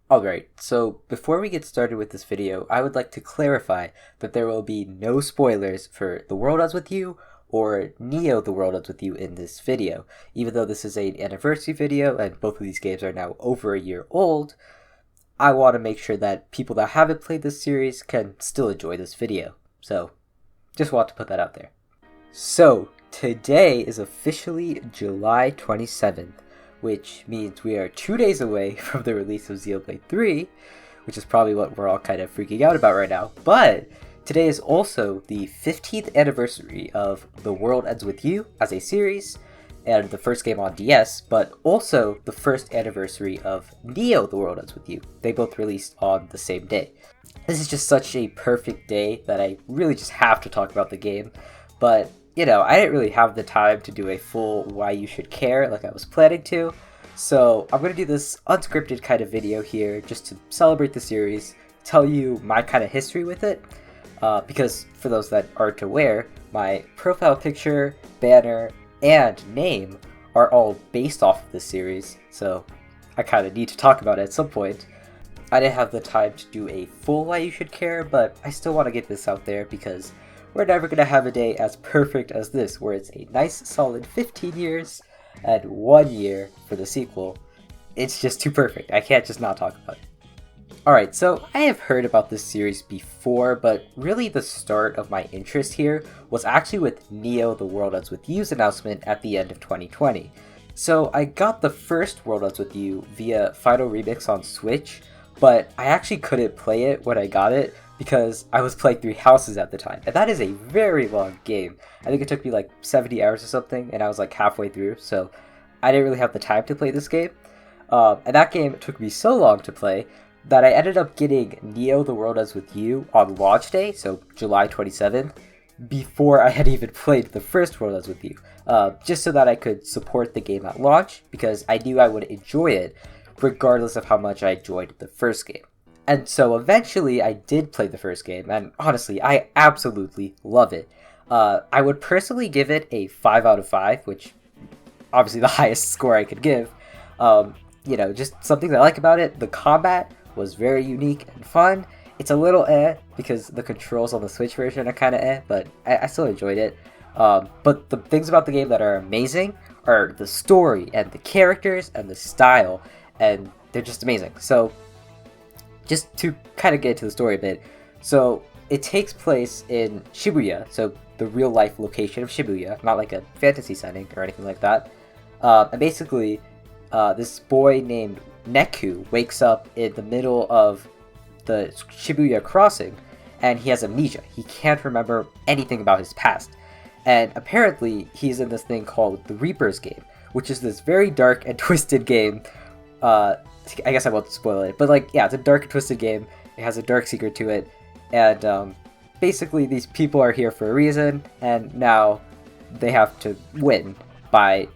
Alright, so before we get started with this video, I would like to clarify that there will be no spoilers for The World Ends With You or Neo The World Ends With You in this video. Even though this is an anniversary video and both of these games are now over a year old, I want to make sure that people that haven't played this series can still enjoy this video. So, just want to put that out there. So, today is officially July 27th. Which means we are 2 days away from the release of Xenoblade 3, which is probably what we're all kind of freaking out about right now. But today is also the 15th anniversary of The World Ends With You as a series, and the first game on DS, but also the first anniversary of Neo The World Ends With You. They both released on the same day. This is just such a perfect day that I really just have to talk about the game, but I didn't really have the time to do a full why you should care like I was planning to, so I'm going to do this unscripted kind of video here just to celebrate the series, tell you my kind of history with it, because for those that aren't aware, my profile picture, banner, and name are all based off of this series, so I kind of need to talk about it at some point. I didn't have the time to do a full why you should care, but I still want to get this out there because we're never going to have a day as perfect as this, where it's a nice solid 15 years and 1 year for the sequel. It's just too perfect. I can't just not talk about it. Alright, so I have heard about this series before, but really the start of my interest here was actually with Neo The World Ends With You's announcement at the end of 2020. So I got the first World Ends With You via Final Remix on Switch, but I actually couldn't play it when I got it because I was playing 3 Houses at the time, and that is a very long game. I think it took me like 70 hours or something, and I was like halfway through, so I didn't really have the time to play this game. And that game took me so long to play that I ended up getting Neo The World Ends With You on launch day, so July 27th, before I had even played the first World Ends With You, just so that I could support the game at launch, because I knew I would enjoy it regardless of how much I enjoyed the first game. And so eventually I did play the first game, and honestly, I absolutely love it. I would personally give it a 5 out of 5, which obviously the highest score I could give. Just something I like about it, the combat was very unique and fun. It's a little because the controls on the Switch version are kind of but I still enjoyed it. But the things about the game that are amazing are the story and the characters and the style, and they're just amazing. So just to kind of get into the story a bit, so it takes place in Shibuya, so the real life location of Shibuya, not like a fantasy setting or anything like that. And basically, this boy named Neku wakes up in the middle of the Shibuya crossing, and he has amnesia. He can't remember anything about his past. And apparently, he's in this thing called the Reaper's Game, which is this very dark and twisted game. I guess I won't spoil it, but it's a dark and twisted game. It has a dark secret to it, and basically these people are here for a reason, and now they have to win by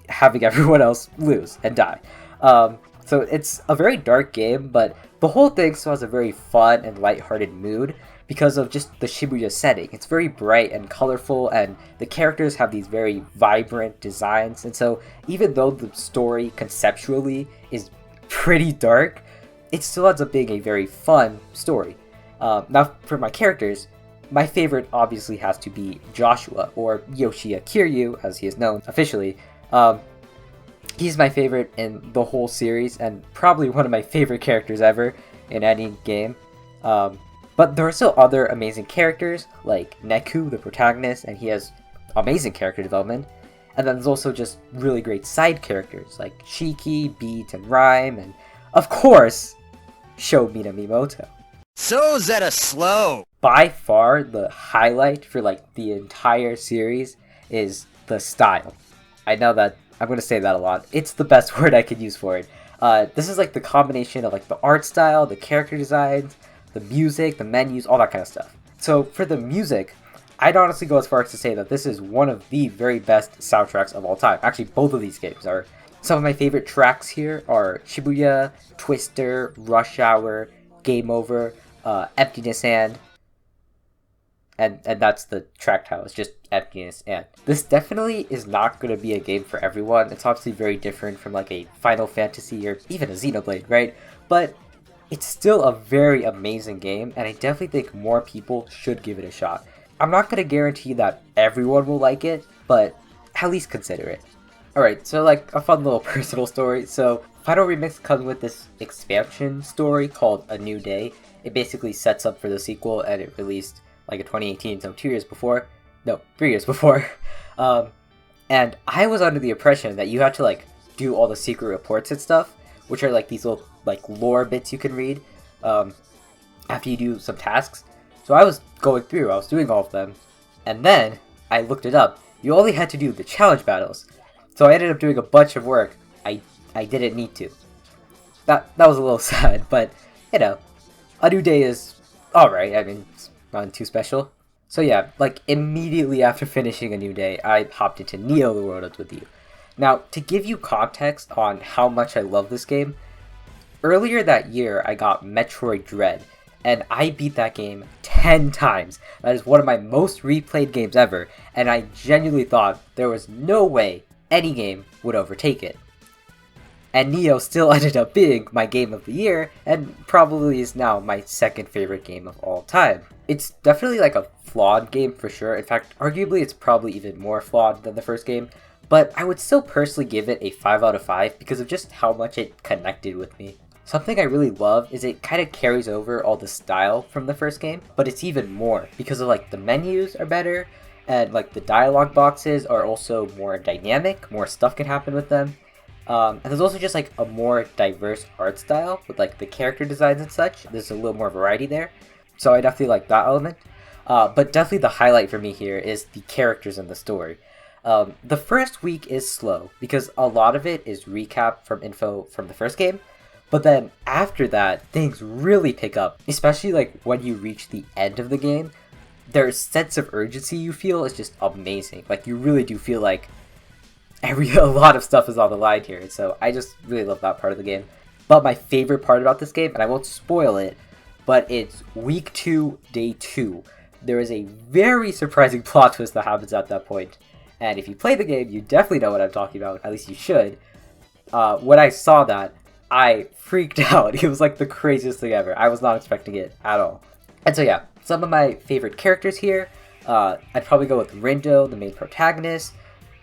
having everyone else lose and die. So it's a very dark game, but the whole thing still has a very fun and lighthearted mood because of just the Shibuya setting. It's very bright and colorful, and the characters have these very vibrant designs, and so even though the story conceptually is pretty dark, it still ends up being a very fun story. Now, for my characters, my favorite obviously has to be Joshua, or Yoshiya Kiryu, as he is known officially. He's my favorite in the whole series, and probably one of my favorite characters ever in any game. But there are still other amazing characters, like Neku, the protagonist, and he has amazing character development. And then there's also just really great side characters, like Shiki, Beat, and Rhyme, and of course, Sho Minamimoto. So Zeta slow! By far, the highlight for the entire series is the style. I know that I'm going to say that a lot. It's the best word I could use for it. This is the combination of the art style, the character designs, the music, the menus, all that kind of stuff. So for the music, I'd honestly go as far as to say that this is one of the very best soundtracks of all time. Actually, both of these games are. Some of my favorite tracks here are Shibuya, Twister, Rush Hour, Game Over, Emptiness Hand. and that's the track tile. It's just emptiness. And this definitely is not going to be a game for everyone. It's obviously very different from like a Final Fantasy or even a Xenoblade, right? But it's still a very amazing game, and I definitely think more people should give it a shot. I'm not going to guarantee that everyone will like it, but at least consider it. Alright, so like a fun little personal story. So Final Remix comes with this expansion story called A New Day. It basically sets up for the sequel, and it released like in 2018, so 3 years before. And I was under the impression that you had to like do all the secret reports and stuff, which are like these little like lore bits you can read after you do some tasks. So I was going through, I was doing all of them, and then I looked it up. You only had to do the challenge battles. So I ended up doing a bunch of work I didn't need to. That was a little sad, but you know, A New Day is alright. I mean, it's not too special. So yeah, like immediately after finishing A New Day, I hopped into Neo the World Ends With You. Now, to give you context on how much I love this game, earlier that year I got Metroid Dread, and I beat that game 10 times. That is one of my most replayed games ever, and I genuinely thought there was no way any game would overtake it. And Neo still ended up being my game of the year, and probably is now my second favorite game of all time. It's definitely like a flawed game for sure. In fact, arguably it's probably even more flawed than the first game, but I would still personally give it a 5 out of 5 because of just how much it connected with me. Something I really love is it kind of carries over all the style from the first game, but it's even more because of like the menus are better, and like the dialogue boxes are also more dynamic, more stuff can happen with them. And there's also just like a more diverse art style with like the character designs and such. There's a little more variety there. So I definitely like that element. But definitely the highlight for me here is the characters in the story. The first week is slow because a lot of it is recap from info from the first game. But then after that, things really pick up, especially like when you reach the end of the game. Their sense of urgency you feel is just amazing. Like you really do feel like a lot of stuff is on the line here. So I just really love that part of the game. But my favorite part about this game, and I won't spoil it, but it's week 2, day 2. There is a very surprising plot twist that happens at that point. And if you play the game, you definitely know what I'm talking about. At least you should. When I saw that, I freaked out. It was like the craziest thing ever. I was not expecting it at all. And so yeah, some of my favorite characters here. I'd probably go with Rindo, the main protagonist.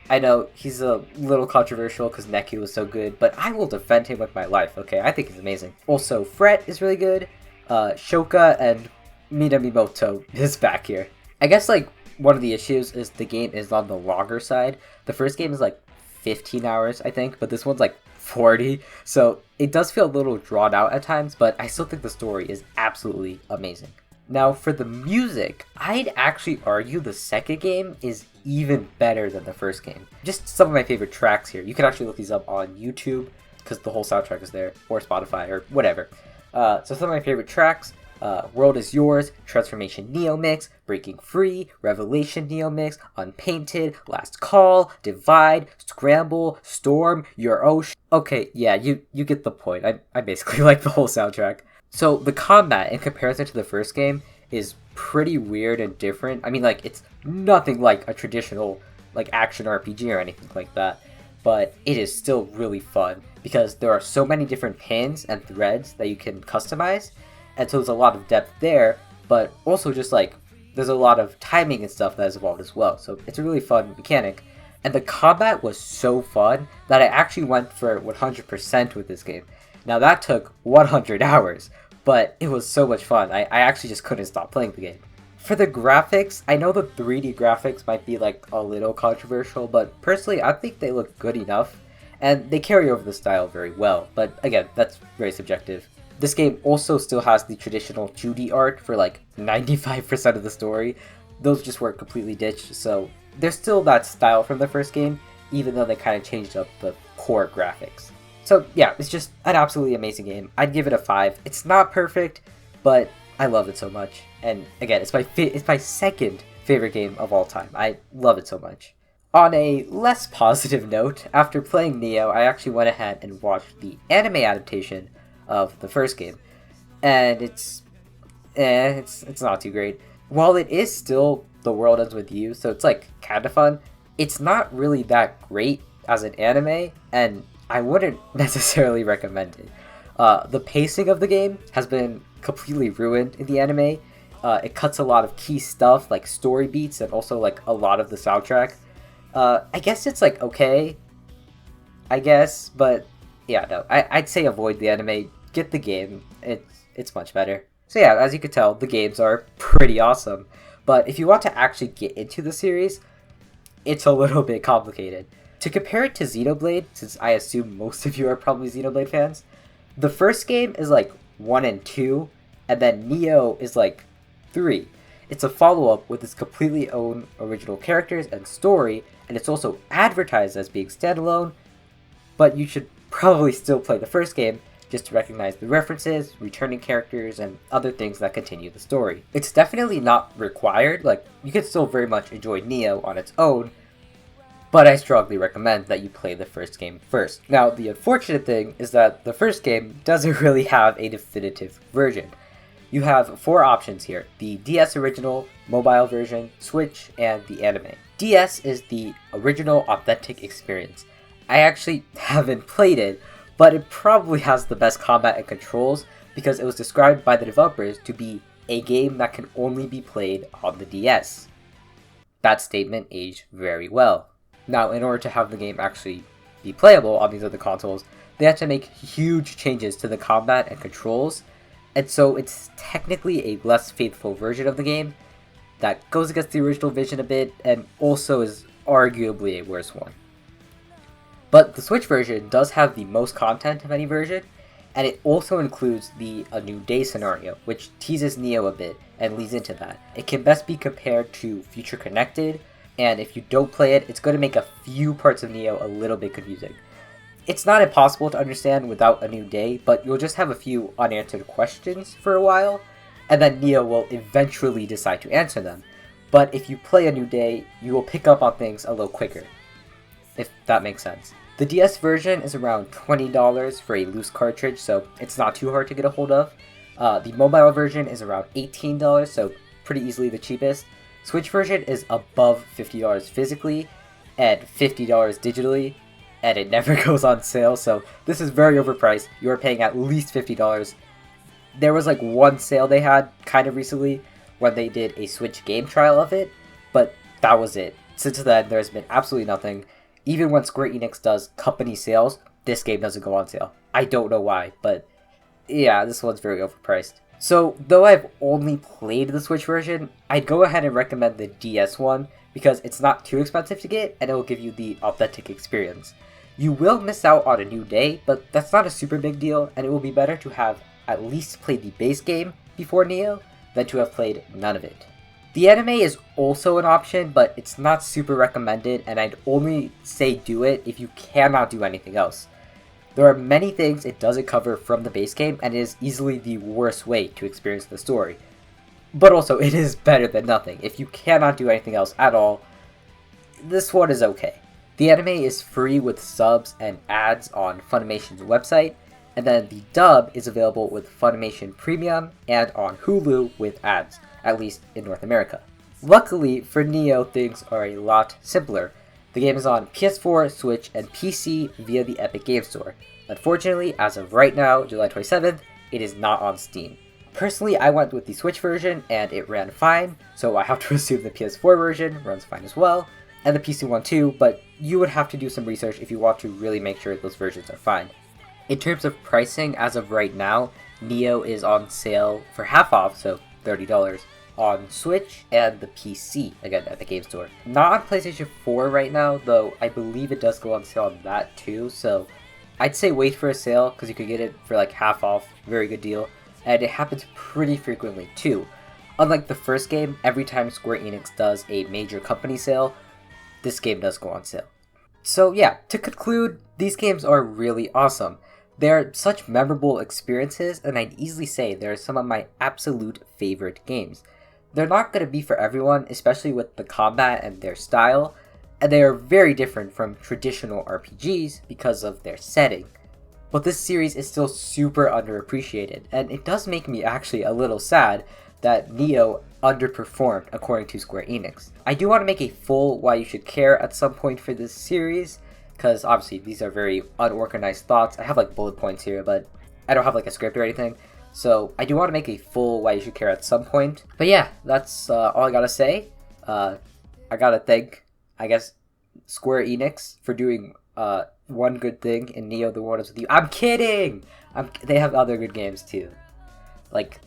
I know he's a little controversial because Neku was so good, but I will defend him with my life, okay? I think he's amazing. Also, Fret is really good. Shoka and Minamimoto is back here. I guess, like, one of the issues is the game is on the longer side. The first game is, like, 15 hours, I think, but this one's, like, 40. So it does feel a little drawn out at times, but I still think the story is absolutely amazing. Now, for the music, I'd actually argue the second game is even better than the first game. Just some of my favorite tracks here. You can actually look these up on YouTube, because the whole soundtrack is there, or Spotify, or whatever. So some of my favorite tracks, World Is Yours, Transformation Neo Mix, Breaking Free, Revelation Neo Mix, Unpainted, Last Call, Divide, Scramble, Storm, Your Ocean. Okay, yeah, you get the point. I basically like the whole soundtrack. So the combat, in comparison to the first game, is pretty weird and different. I mean, like, it's nothing like a traditional, like, action RPG or anything like that. But it is still really fun, because there are so many different pins and threads that you can customize. And so there's a lot of depth there, but also just, like, there's a lot of timing and stuff that has evolved as well. So it's a really fun mechanic. And the combat was so fun that I actually went for 100% with this game. Now that took 100 hours, but it was so much fun. I actually just couldn't stop playing the game. For the graphics, I know the 3D graphics might be like a little controversial, but personally I think they look good enough, and they carry over the style very well, but again, that's very subjective. This game also still has the traditional Judy art for like 95% of the story. Those just weren't completely ditched, so there's still that style from the first game, even though they kind of changed up the core graphics. So yeah, it's just an absolutely amazing game. I'd give it a 5. It's not perfect, but I love it so much. And again, it's my second favorite game of all time. I love it so much. On a less positive note, after playing Neo, I actually went ahead and watched the anime adaptation of the first game. And it's not too great. while it is still The World Ends With You, so it's like kind of fun, it's not really that great as an anime, and I wouldn't necessarily recommend it. The pacing of the game has been completely ruined in the anime. It cuts a lot of key stuff like story beats and also like a lot of the soundtrack. I guess it's like okay, I guess, but yeah, no, I'd say avoid the anime, get the game, it's much better. So yeah, as you can tell, the games are pretty awesome, but if you want to actually get into the series, it's a little bit complicated. To compare it to Xenoblade, since I assume most of you are probably Xenoblade fans, the first game is like 1 and 2, and then Neo is like 3. It's a follow-up with its completely own original characters and story, and it's also advertised as being standalone, but you should probably still play the first game just to recognize the references, returning characters, and other things that continue the story. It's definitely not required, like, you can still very much enjoy Neo on its own, but I strongly recommend that you play the first game first. Now, the unfortunate thing is that the first game doesn't really have a definitive version. You have 4 options here: the DS original, mobile version, Switch, and the anime. DS is the original authentic experience. I actually haven't played it, but it probably has the best combat and controls because it was described by the developers to be a game that can only be played on the DS. That statement aged very well. Now, in order to have the game actually be playable on these other consoles, they had to make huge changes to the combat and controls, and so it's technically a less faithful version of the game that goes against the original vision a bit and also is arguably a worse one. But the Switch version does have the most content of any version, and it also includes the A New Day scenario, which teases Neo a bit and leads into that. It can best be compared to Future Connected, and if you don't play it, it's going to make a few parts of Neo a little bit confusing. It's not impossible to understand without A New Day, but you'll just have a few unanswered questions for a while, and then Neo will eventually decide to answer them. But if you play A New Day, you will pick up on things a little quicker, if that makes sense. The DS version is around $20 for a loose cartridge, so it's not too hard to get a hold of. The mobile version is around $18, so pretty easily the cheapest. Switch version is above $50 physically and $50 digitally, and it never goes on sale, so this is very overpriced. You are paying at least $50. There was like one sale they had kind of recently when they did a Switch game trial of it, but that was it. Since then, there's been absolutely nothing. Even when Square Enix does company sales, this game doesn't go on sale. I don't know why, but yeah, this one's very overpriced. So, though I've only played the Switch version, I'd go ahead and recommend the DS one because it's not too expensive to get and it will give you the authentic experience. You will miss out on A New Day, but that's not a super big deal, and it will be better to have at least played the base game before Neo than to have played none of it. The anime is also an option, but it's not super recommended, and I'd only say do it if you cannot do anything else. There are many things it doesn't cover from the base game, and it is easily the worst way to experience the story. But also, it is better than nothing. If you cannot do anything else at all, this one is okay. The anime is free with subs and ads on Funimation's website, and then the dub is available with Funimation Premium and on Hulu with ads, at least in North America. Luckily for Neo, things are a lot simpler. The game is on PS4, Switch, and PC via the Epic Game Store. Unfortunately, as of right now, July 27th, it is not on Steam. Personally, I went with the Switch version and it ran fine, so I have to assume the PS4 version runs fine as well, and the PC one too, but you would have to do some research if you want to really make sure those versions are fine. In terms of pricing, as of right now, Neo is on sale for half off, so $30, on Switch and the PC, again at the Game Store. Not on PlayStation 4 right now, though I believe it does go on sale on that too, so I'd say wait for a sale, because you could get it for like half off, very good deal, and it happens pretty frequently too. Unlike the first game, every time Square Enix does a major company sale, this game does go on sale. So yeah, to conclude, these games are really awesome. They're such memorable experiences, and I'd easily say they're some of my absolute favorite games. They're not going to be for everyone, especially with the combat and their style, and they are very different from traditional RPGs because of their setting. But this series is still super underappreciated, and it does make me actually a little sad that Neo underperformed according to Square Enix. I do want to make a full why you should care at some point for this series, because obviously these are very unorganized thoughts. I have like bullet points here, but I don't have like a script or anything. So I do want to make a full why you should care at some point. But yeah, that's all I gotta say. I gotta thank, I guess, Square Enix for doing one good thing in Neo the World Ends With You. I'm kidding! They have other good games too, like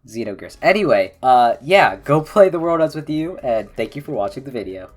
Xenogears. Anyway, yeah, go play The World Ends With You, and thank you for watching the video.